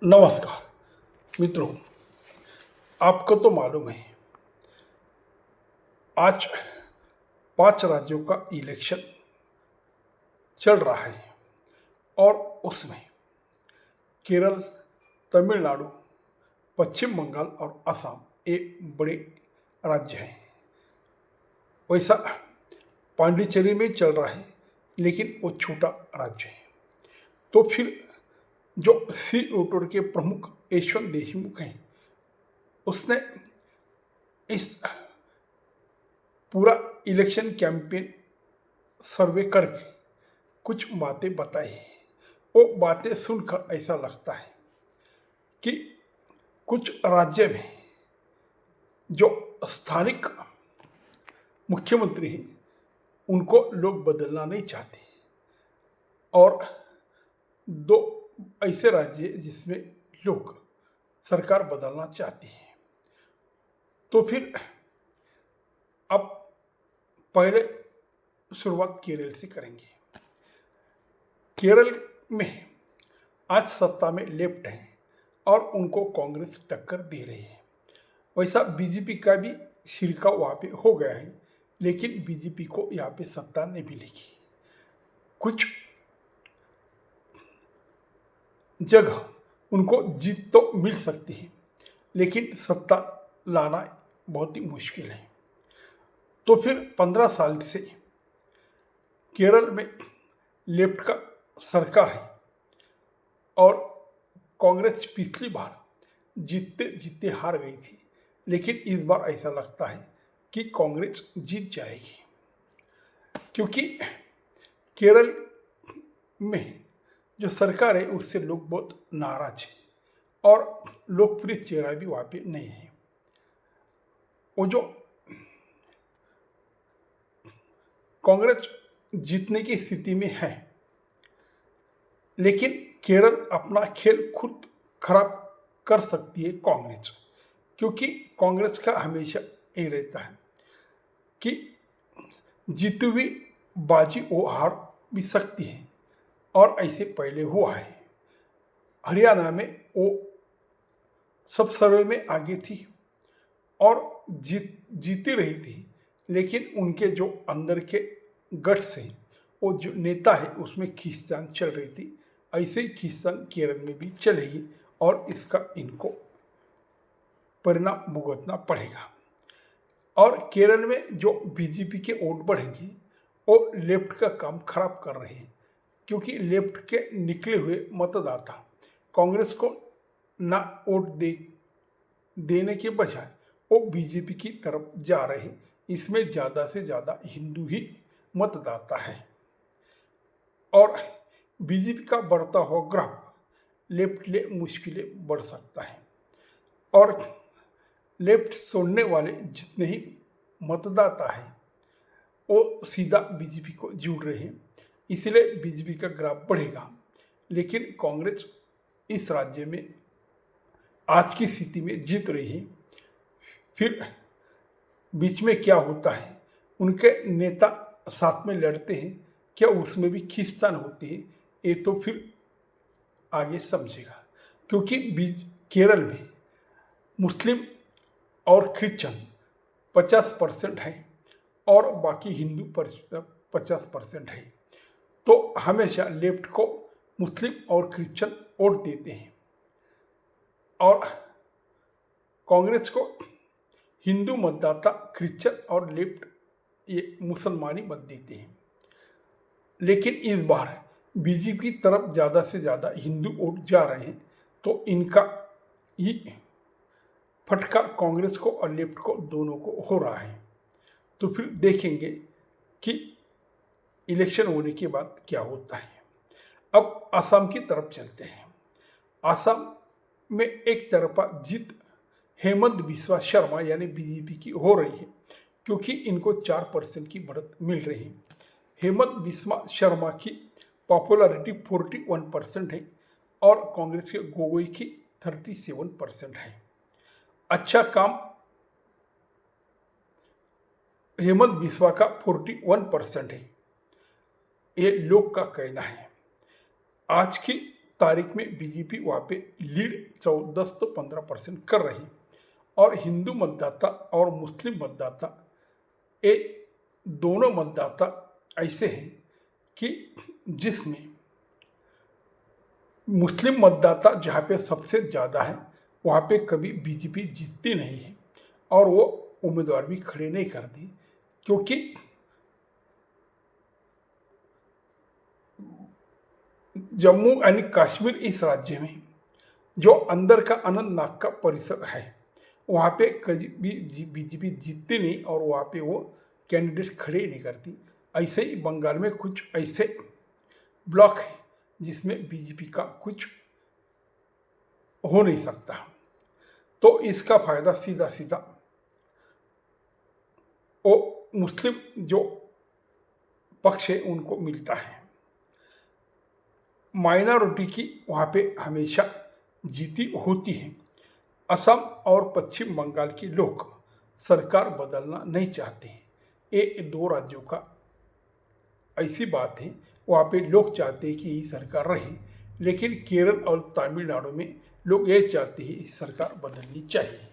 नमस्कार मित्रों, आपको तो मालूम है आज 5 राज्यों का इलेक्शन चल रहा है और उसमें केरल, तमिलनाडु, पश्चिम बंगाल और असम एक बड़े राज्य हैं। वैसा पांडिचेरी में चल रहा है, लेकिन वो छोटा राज्य है। तो फिर जो सी वोटर के प्रमुख यशवंत देशमुख हैं, उसने इस पूरा इलेक्शन कैंपेन सर्वे करके कुछ बातें बताई हैं। वो बातें सुनकर ऐसा लगता है कि कुछ राज्य में जो स्थानिक मुख्यमंत्री हैं उनको लोग बदलना नहीं चाहते, और दो ऐसे राज्य हैं जिसमें लोग सरकार बदलना चाहते हैं। तो फिर अब पहले शुरुआत केरल से करेंगे। केरल में आज सत्ता में लेफ्ट है और उनको कांग्रेस टक्कर दे रही है। वैसा बीजेपी का भी छिड़काव वहाँ पे हो गया है, लेकिन बीजेपी को यहाँ पे सत्ता नहीं मिलेगी। कुछ जगह उनको जीत तो मिल सकती है, लेकिन सत्ता लाना बहुत ही मुश्किल है। तो फिर 15 साल से केरल में लेफ्ट का सरकार है और कांग्रेस पिछली बार जीतते जीतते हार गई थी, लेकिन इस बार ऐसा लगता है कि कांग्रेस जीत जाएगी, क्योंकि केरल में जो सरकार है उससे लोग बहुत नाराज हैं और लोकप्रिय चेहरा भी वहाँ पे नहीं है। वो जो कांग्रेस जीतने की स्थिति में है, लेकिन केरल अपना खेल खुद खराब कर सकती है कांग्रेस, क्योंकि कांग्रेस का हमेशा ये रहता है कि जीती हुई बाजी वो हार भी सकती है, और ऐसे पहले हुआ है। हरियाणा में वो सब सर्वे में आगे थी और जीती रही थी, लेकिन उनके जो अंदर के गट्स हैं, वो जो नेता है उसमें खींचतान चल रही थी। ऐसे ही खींचतान केरल में भी चलेगी और इसका इनको परिणाम भुगतना पड़ेगा। और केरल में जो बीजेपी के वोट बढ़ेंगे वो लेफ्ट का काम खराब कर रहे हैं, क्योंकि लेफ्ट के निकले हुए मतदाता कांग्रेस को ना वोट देने के बजाय वो बीजेपी की तरफ जा रहे हैं। इसमें ज़्यादा से ज़्यादा हिंदू ही मतदाता है, और बीजेपी का बढ़ता हुआ ग्राफ लेफ्ट ले मुश्किलें बढ़ सकता है, और लेफ्ट छोड़ने वाले जितने ही मतदाता हैं वो सीधा बीजेपी को जुड़ रहे हैं, इसलिए बीजेपी का ग्राफ बढ़ेगा। लेकिन कांग्रेस इस राज्य में आज की स्थिति में जीत रही है। फिर बीच में क्या होता है, उनके नेता साथ में लड़ते हैं, क्या उसमें भी खींचतान होती है, ये तो फिर आगे समझेगा। क्योंकि केरल में मुस्लिम और क्रिश्चियन 50% है और बाकी हिंदू 50% है। तो हमेशा लेफ्ट को मुस्लिम और क्रिश्चियन वोट देते हैं, और कांग्रेस को हिंदू मतदाता क्रिश्चियन और लेफ्ट ये मुसलमानी मत देते हैं। लेकिन इस बार बीजेपी की तरफ ज़्यादा से ज़्यादा हिंदू वोट जा रहे हैं, तो इनका ही फटका कांग्रेस को और लेफ्ट को दोनों को हो रहा है। तो फिर देखेंगे कि इलेक्शन होने के बाद क्या होता है। अब असम की तरफ चलते हैं। असम में एक तरफा जीत हेमंत बिस्वा शर्मा यानी बीजेपी की हो रही है, क्योंकि इनको 4% की बढ़त मिल रही है। हेमंत बिस्वा शर्मा की पॉपुलैरिटी 41% है और कांग्रेस के गोगोई की 37% है। अच्छा काम हेमंत बिस्वा का 41% है, ये लोग का कहना है। आज की तारीख में बीजेपी वहाँ पे लीड 10 से 15% कर रही, और हिंदू मतदाता और मुस्लिम मतदाता ये दोनों मतदाता ऐसे हैं कि जिसमें मुस्लिम मतदाता जहाँ पे सबसे ज़्यादा है वहाँ पे कभी बीजेपी जीतती नहीं है, और वो उम्मीदवार भी खड़े नहीं करती, क्योंकि जम्मू यानी कश्मीर इस राज्य में जो अंदर का अनंतनाग का परिसर है वहाँ पे कभी भी बीजेपी जीतती नहीं, और वहाँ पे वो कैंडिडेट खड़े ही नहीं करती। ऐसे ही बंगाल में कुछ ऐसे ब्लॉक है जिसमें बीजेपी का कुछ हो नहीं सकता, तो इसका फायदा सीधा सीधा वो मुस्लिम जो पक्ष है उनको मिलता है। माइनॉरिटी की वहाँ पे हमेशा जीती होती है। असम और पश्चिम बंगाल के लोग सरकार बदलना नहीं चाहते हैं, ये दो राज्यों का ऐसी बात है, वहाँ पे लोग चाहते हैं कि ये सरकार रहे, लेकिन केरल और तमिलनाडु में लोग ये चाहते हैं कि सरकार बदलनी चाहिए।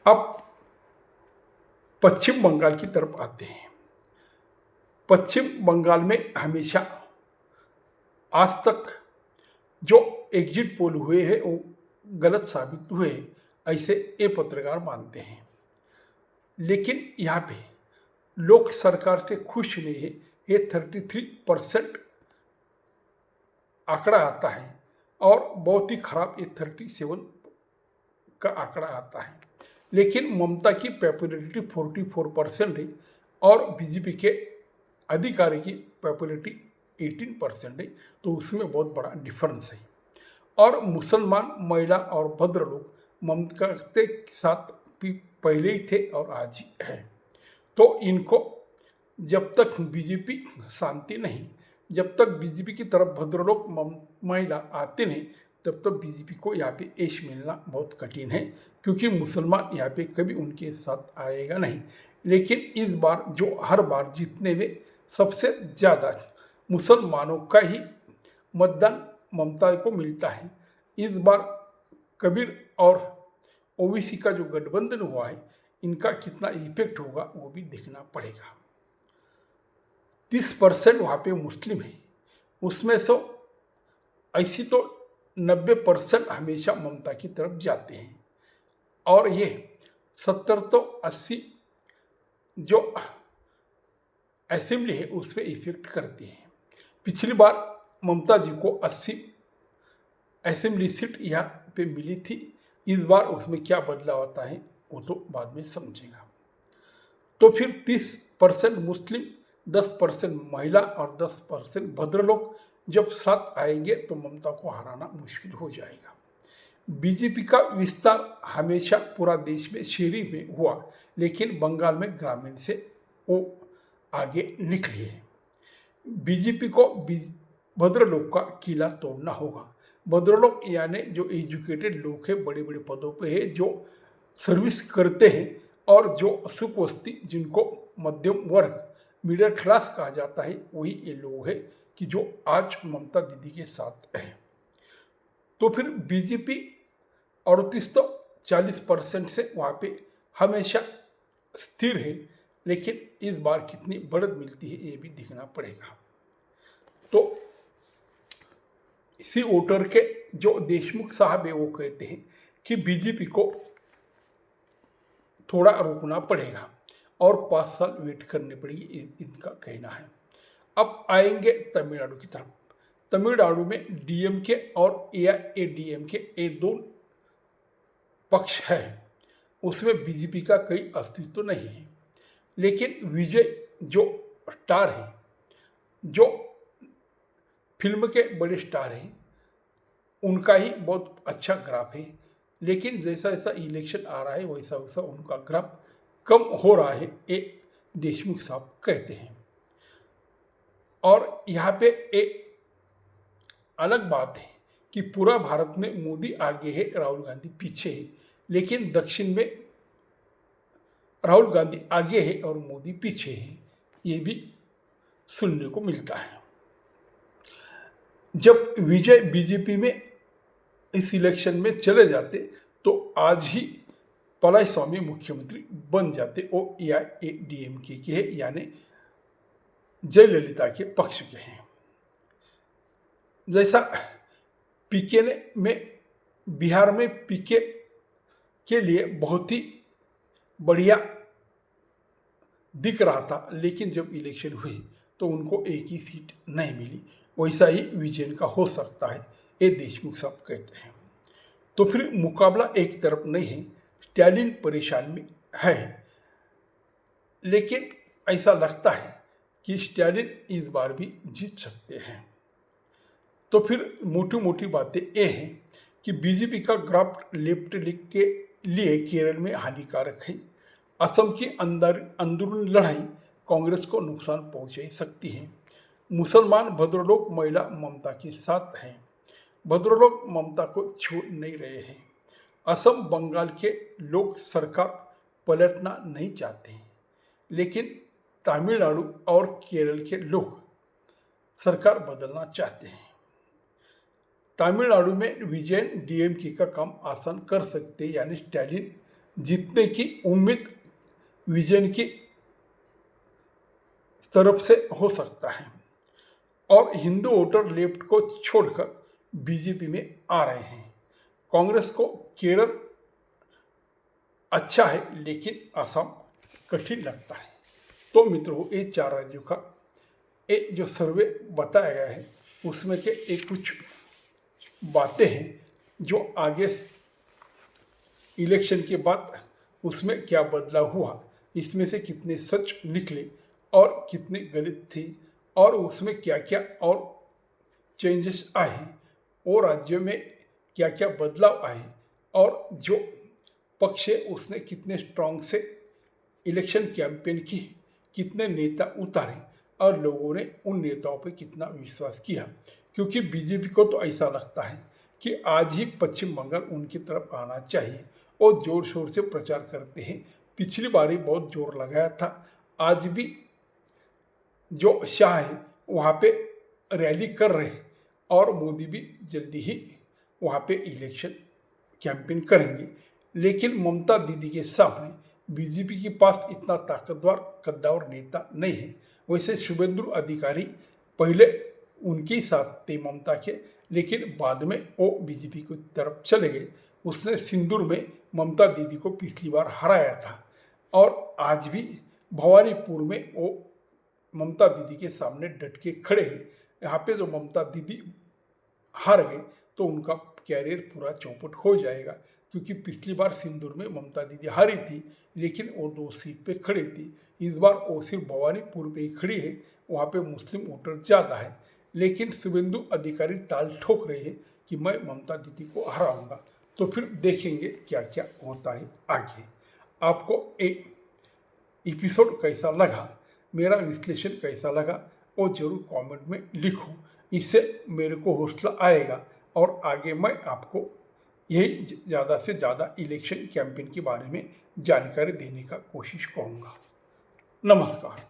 अब पश्चिम बंगाल की तरफ आते हैं। पश्चिम बंगाल में हमेशा आज तक जो एग्जिट पोल हुए हैं वो गलत साबित हुए, ऐसे ये पत्रकार मानते हैं। लेकिन यहाँ पे लोग सरकार से खुश नहीं है, ये 33% आंकड़ा आता है, और बहुत ही खराब ये 37 का आंकड़ा आता है। लेकिन ममता की पॉपुलैरिटी 44% है, और बीजेपी के अधिकारी की पॉपुलैरिटी 18% है, तो उसमें बहुत बड़ा डिफरेंस है। और मुसलमान, महिला और भद्र लोग ममता के साथ भी पहले ही थे और आज ही है, तो इनको जब तक बीजेपी शांति नहीं, जब तक बीजेपी की तरफ भद्र लोग महिला आते नहीं, तब तक बीजेपी को यहाँ पे ऐश मिलना बहुत कठिन है, क्योंकि मुसलमान यहाँ पे कभी उनके साथ आएगा नहीं। लेकिन इस बार जो हर बार जीतने में सबसे ज़्यादा मुसलमानों का ही मतदान ममता को मिलता है। इस बार कबीर और ओबीसी का जो गठबंधन हुआ है, इनका कितना इफेक्ट होगा वो भी देखना पड़ेगा। 30% वहाँ पे मुस्लिम है, उसमें से ऐसी तो 90% हमेशा ममता की तरफ जाते हैं, और ये 70 तो 80 जो असेंबली है उस पर इफेक्ट करती है। पिछली बार ममता जी को 80 असेंबली सीट यहाँ पे मिली थी, इस बार उसमें क्या बदलाव आता है वो तो बाद में समझेगा। तो फिर 30% मुस्लिम, 10% महिला और 10% भद्र लोग जब साथ आएंगे तो ममता को हराना मुश्किल हो जाएगा। बीजेपी का विस्तार हमेशा पूरा देश में शहरी में हुआ, लेकिन बंगाल में ग्रामीण से वो आगे निकली है। बीजेपी को भद्र लोग का किला तोड़ना होगा। भद्र लोग यानी जो एजुकेटेड लोग हैं, बड़े बड़े पदों पे है, जो सर्विस करते हैं, और जो सुख वस्ती जिनको मध्यम वर्ग मिडिल क्लास कहा जाता है, वही ये लोग हैं कि जो आज ममता दीदी के साथ है। तो फिर बीजेपी 38 तो 40% से वहाँ पे हमेशा स्थिर है, लेकिन इस बार कितनी बढ़त मिलती है ये भी देखना पड़ेगा। तो इसी वोटर के जो देशमुख साहब है वो कहते हैं कि बीजेपी को थोड़ा रुकना पड़ेगा और 5 साल वेट करनी पड़ेगी, इनका कहना है। अब आएंगे तमिलनाडु की तरफ। तमिलनाडु में डीएमके और एआईएडीएमके ये दो पक्ष है, उसमें बीजेपी का कोई अस्तित्व तो नहीं है। लेकिन विजय जो स्टार है, जो फिल्म के बड़े स्टार हैं, उनका ही बहुत अच्छा ग्राफ है। लेकिन जैसा जैसा इलेक्शन आ रहा है वैसा वैसा उनका ग्राफ कम हो रहा है, ये देशमुख साहब कहते हैं। और यहाँ पे एक अलग बात है कि पूरा भारत में मोदी आगे है, राहुल गांधी पीछे है, लेकिन दक्षिण में राहुल गांधी आगे है और मोदी पीछे है, ये भी सुनने को मिलता है। जब विजय बीजेपी में इस इलेक्शन में चले जाते तो आज ही पलानीस्वामी मुख्यमंत्री बन जाते और एआईएडीएमके के हैं, यानी जयललिता के पक्ष के हैं। जैसा पीके में बिहार में पीके के लिए बहुत ही बढ़िया दिख रहा था, लेकिन जब इलेक्शन हुई तो उनको एक ही सीट नहीं मिली, वैसा ही विजयन का हो सकता है, ये देशमुख साहब कहते हैं। तो फिर मुकाबला एक तरफ नहीं है, स्टैलिन परेशान में है, लेकिन ऐसा लगता है कि स्टैलिन इस बार भी जीत सकते हैं। तो फिर मोटी मोटी बातें ये हैं कि बीजेपी का ग्राफ लेफ्ट लीग के लिए केरल में हानिकारक है। असम की अंदरूनी लड़ाई कांग्रेस को नुकसान पहुंचा सकती है। मुसलमान भद्रलोक महिला ममता के साथ हैं। भद्रलोक ममता को छोड़ नहीं रहे हैं। असम बंगाल के लोग सरकार पलटना नहीं चाहते हैं, लेकिन तमिलनाडु और केरल के लोग सरकार बदलना चाहते हैं। तमिलनाडु में विजयन डीएमके का काम आसान कर सकते, यानी स्टैलिन जीतने की उम्मीद विजयन की तरफ से हो सकता है। और हिंदू वोटर लेफ्ट को छोड़कर बीजेपी में आ रहे हैं। कांग्रेस को केरल अच्छा है, लेकिन असम कठिन लगता है। तो मित्रों, ये 4 राज्यों का एक जो सर्वे बताया गया है उसमें के एक कुछ बातें हैं जो आगे इलेक्शन के बाद उसमें क्या बदलाव हुआ, इसमें से कितने सच निकले और कितने गलत थे, और उसमें क्या क्या और चेंजेस आए, और राज्यों में क्या क्या बदलाव आए, और जो पक्ष है उसने कितने स्ट्रांग से इलेक्शन कैंपेन की, कितने नेता उतारे और लोगों ने उन नेताओं पर कितना विश्वास किया। क्योंकि बीजेपी को तो ऐसा लगता है कि आज ही पश्चिम बंगाल उनकी तरफ आना चाहिए और जोर शोर से प्रचार करते हैं। पिछली बार ही बहुत जोर लगाया था, आज भी जो शाह है वहाँ पे रैली कर रहे हैं और मोदी भी जल्दी ही वहाँ पे इलेक्शन कैंपेन करेंगे। लेकिन ममता दीदी के सामने बीजेपी के पास इतना ताकतवर कद्दावर नेता नहीं है। वैसे शुभेंदु अधिकारी पहले उनके ही साथ थे ममता के, लेकिन बाद में वो बीजेपी की तरफ चले गए। उसने सिंदूर में ममता दीदी को पिछली बार हराया था और आज भी भवानीपुर में वो ममता दीदी के सामने डट के खड़े हैं। यहाँ पे जो ममता दीदी हार गए तो उनका कैरियर पूरा चौपट हो जाएगा, क्योंकि पिछली बार सिंदूर में ममता दीदी हारी थी, लेकिन वो 2 सीट पे खड़ी थी। इस बार वो सिर्फ भवानीपुर पे ही खड़ी है, वहाँ पे मुस्लिम वोटर ज़्यादा है। लेकिन शुभेंदु अधिकारी ताल ठोक रहे हैं कि मैं ममता दीदी को हराऊंगा। तो फिर देखेंगे क्या क्या होता है आगे। आपको एक एपिसोड कैसा लगा, मेरा विश्लेषण कैसा लगा, वो जरूर कमेंट में लिखो। इससे मेरे को हौसला आएगा और आगे मैं आपको यही ज़्यादा से ज़्यादा इलेक्शन कैंपेन के बारे में जानकारी देने का कोशिश करूँगा। नमस्कार।